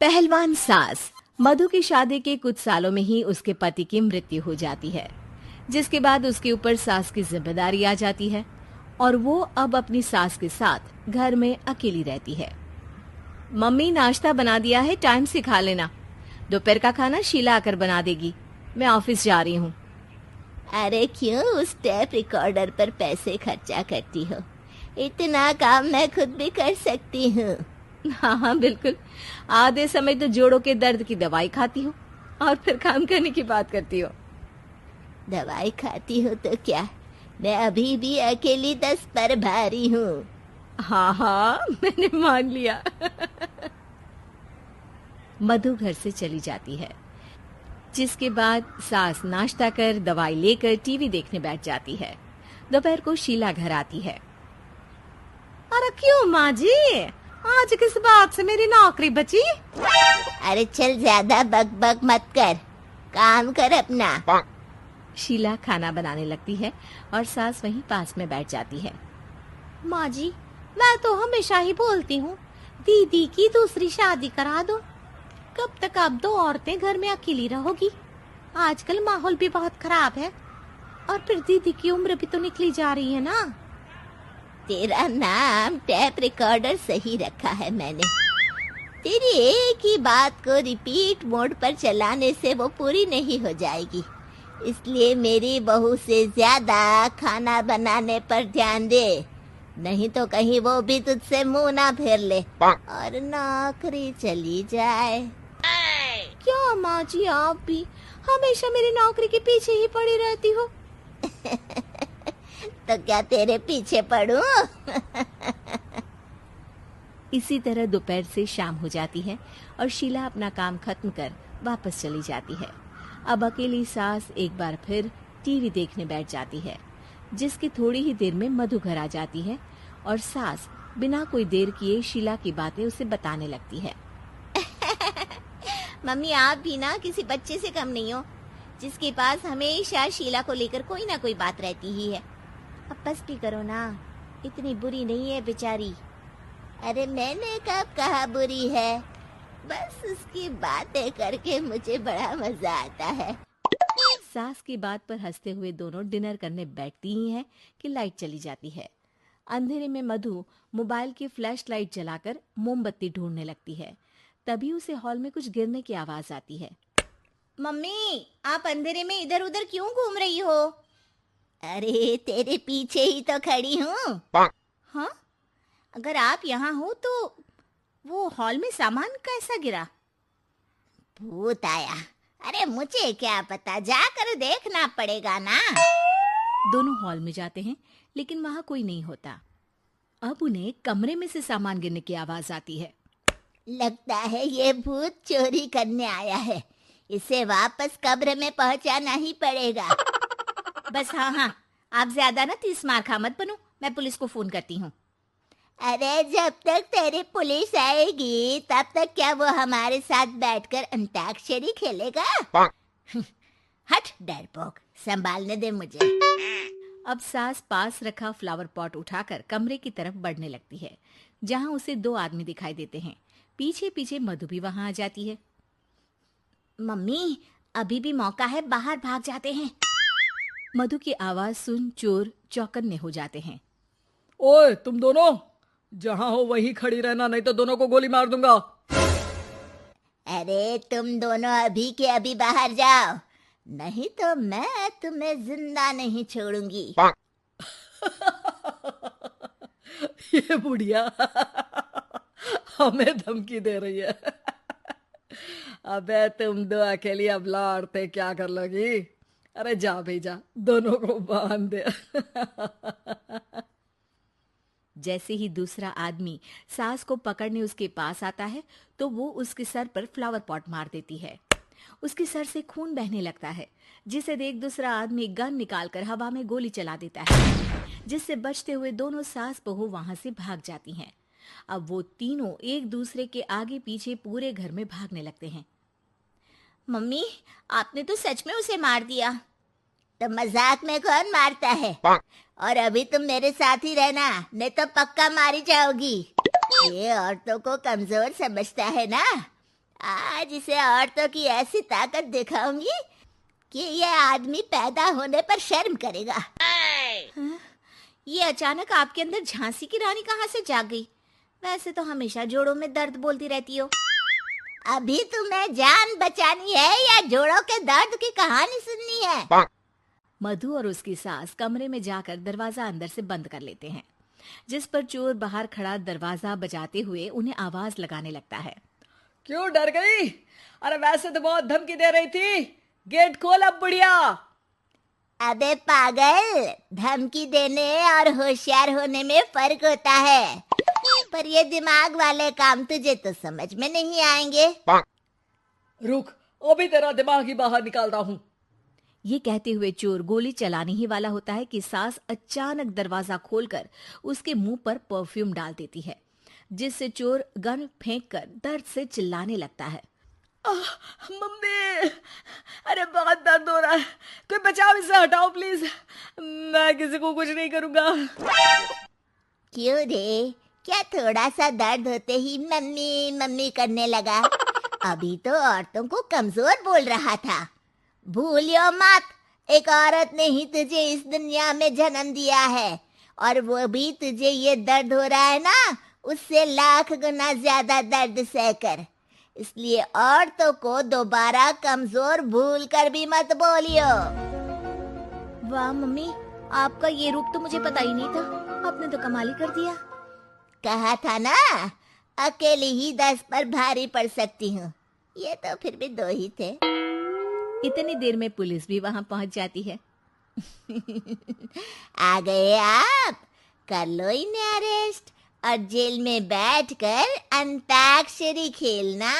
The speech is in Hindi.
पहलवान सास। मधु की शादी के कुछ सालों में ही उसके पति की मृत्यु हो जाती है, जिसके बाद उसके ऊपर सास की जिम्मेदारी आ जाती है और वो अब अपनी सास के साथ घर में अकेली रहती है। मम्मी, नाश्ता बना दिया है, टाइम से खा लेना। दोपहर का खाना शीला आकर बना देगी, मैं ऑफिस जा रही हूँ। अरे क्यों उस टेप रिकॉर्डर पर पैसे खर्चा करती हो? इतना काम मैं खुद भी कर सकती हूँ। हाँ हाँ बिल्कुल, आधे समय तो जोड़ों के दर्द की दवाई खाती हो और फिर काम करने की बात करती हो। दवाई खाती हो तो क्या, मैं अभी भी अकेली 10 पर भारी हूँ। हाँ हाँ मैंने मान लिया। मधु घर से चली जाती है, जिसके बाद सास नाश्ता कर दवाई लेकर टीवी देखने बैठ जाती है। दोपहर को शीला घर आती है। अरे क्यों माँ जी, आज किस बात से मेरी नौकरी बची? अरे चल, ज्यादा बक बक मत कर, काम कर अपना। शीला खाना बनाने लगती है और सास वहीं पास में बैठ जाती है। माँ जी, मैं तो हमेशा ही बोलती हूँ, दीदी की दूसरी शादी करा दो। कब तक आप दो औरतें घर में अकेली रहोगी? आजकल माहौल भी बहुत खराब है और फिर दीदी की उम्र भी तो निकली जा रही है ना। तेरा नाम टेप रिकॉर्डर सही रखा है मैंने। तेरी एक ही बात को रिपीट मोड पर चलाने से वो पूरी नहीं हो जाएगी, इसलिए मेरी बहू से ज्यादा खाना बनाने पर ध्यान दे, नहीं तो कहीं वो भी तुझसे मुंह ना फेर ले और नौकरी चली जाए। क्या माँ जी, आप भी हमेशा मेरी नौकरी के पीछे ही पड़ी रहती हो? तो क्या तेरे पीछे पड़ूं? इसी तरह दोपहर से शाम हो जाती है और शीला अपना काम खत्म कर वापस चली जाती है। अब अकेली सास एक बार फिर टीवी देखने बैठ जाती है, जिसकी थोड़ी ही देर में मधु घर आ जाती है और सास बिना कोई देर किए शीला की बातें उसे बताने लगती है। मम्मी, आप भी ना किसी बच्चे से कम नहीं हो, जिसके पास हमेशा शीला को लेकर कोई ना कोई बात रहती ही है। अब बस भी करो ना, इतनी बुरी नहीं है बेचारी। अरे मैंने कब कहा बुरी है, बस उसकी बातें करके मुझे बड़ा मजा आता है। सास की बात पर हंसते हुए दोनों डिनर करने बैठती ही हैं कि लाइट चली जाती है। अंधेरे में मधु मोबाइल की फ्लैश लाइट जलाकर मोमबत्ती ढूंढने लगती है। तभी उसे हॉल में कुछ गिरने की आवाज आती है। मम्मी, आप अंधेरे में इधर उधर क्यों घूम रही हो? अरे तेरे पीछे ही तो खड़ी हूँ। हाँ, अगर आप यहाँ हो तो वो हॉल में सामान कैसा गिरा? भूत आया। अरे मुझे क्या पता, जाकर देखना पड़ेगा ना। दोनों हॉल में जाते हैं, लेकिन वहां कोई नहीं होता। अब उन्हें कमरे में से सामान गिरने की आवाज आती है। लगता है ये भूत चोरी करने आया है, इसे वापस कब्र में पहुंचाना ही पड़ेगा। बस हाँ हाँ, आप ज्यादा ना तीस मार खा मत बनो, मैं पुलिस को फोन करती हूँ। अरे जब तक तेरी पुलिस आएगी तब तक क्या वो हमारे साथ बैठकर अंताक्षरी खेलेगा? हट डरपोक, संभालने दे मुझे। अब सास पास रखा फ्लावर पॉट उठाकर कमरे की तरफ बढ़ने लगती है, जहां उसे दो आदमी दिखाई देते हैं। पीछे पीछे मधु भी वहां आ जाती है। मम्मी, अभी भी मौका है, बाहर भाग जाते हैं। मधु की आवाज सुन चोर चौकन्ने हो जाते हैं। ओए तुम दोनों, जहां हो वहीं खड़ी रहना, नहीं तो दोनों को गोली मार दूंगा। अरे तुम दोनों अभी के अभी बाहर जाओ, नहीं तो मैं तुम्हें जिंदा नहीं छोड़ूंगी। ये बुढ़िया हमें धमकी दे रही है। अबे तुम दो अकेली अबला औरतें क्या कर लोगी? अरे जा भाई जा, दोनों को बांध दे। जैसे ही दूसरा आदमी सास को पकड़ने उसके पास आता है, तो वो उसके सर पर फ्लावर पॉट मार देती है। उसके सर से खून बहने लगता है, जिसे देख दूसरा आदमी गन निकालकर हवा में गोली चला देता है, जिससे बचते हुए दोनों सास बहू वहां से भाग जाती हैं। अब वो तीनों एक दूसरे के आगे पीछे पूरे घर में भागने लगते हैं। मम्मी, आपने तो सच में उसे मार दिया। तो मजाक में कौन मारता है? और अभी तुम मेरे साथ ही रहना, नहीं तो पक्का मारी जाओगी। ये औरतों को कमजोर समझता है ना। आज इसे औरतों की ऐसी ताकत दिखाऊंगी कि यह आदमी पैदा होने पर शर्म करेगा। ये अचानक आपके अंदर झांसी की रानी कहाँ से जाग गई? वैसे तो हमेशा जोड़ों में दर्द बोलती रहती हो। अभी तुम्हें जान बचानी है या जोड़ों के दर्द की कहानी सुननी है? मधु और उसकी सास कमरे में जाकर दरवाजा अंदर से बंद कर लेते हैं, जिस पर चोर बाहर खड़ा दरवाजा बजाते हुए उन्हें आवाज लगाने लगता है। क्यों डर गई? अरे वैसे तो बहुत धमकी दे रही थी। गेट खोल अब बुढ़िया। अबे पागल, धमकी देने और होशियार होने में फर्क होता है, पर ये दिमाग वाले काम तुझे तो समझ में नहीं आएंगे। रुक, अभी तेरा दिमाग ही बाहर निकालता हूँ। ये कहते हुए चोर गोली चलाने ही वाला होता है कि सास अचानक दरवाजा खोलकर उसके मुंह पर परफ्यूम डाल देती है, जिससे चोर गन फेंककर दर्द से चिल्लाने लगता है। मम्मी, अरे बहुत दर्द हो रहा है, कोई बचाओ, इसे हटाओ प्लीज। मैं किसी को कुछ नहीं करूंगा। क्यों रे, क्या थोड़ा सा दर्द होते ही मम्मी मम्मी करने लगा? अभी तो औरतों को कमजोर बोल रहा था। भूलियो मत, एक औरत ने ही तुझे इस दुनिया में जन्म दिया है, और वो भी तुझे ये दर्द हो रहा है ना, उससे लाख गुना ज्यादा दर्द सहकर। इसलिए औरतों को दोबारा कमजोर भूल कर भी मत बोलियो। वाह मम्मी, आपका ये रूप तो मुझे पता ही नहीं था। आपने तो कमाल ही कर दिया। कहा था ना, अकेली ही 10 पर भारी पड़ सकती हूँ। ये तो फिर भी 2 ही थे। इतनी देर में पुलिस भी वहां पहुंच जाती है। आ गए आप, कर लो इन्हें अरेस्ट और जेल में बैठकर अंताक्षरी खेलना।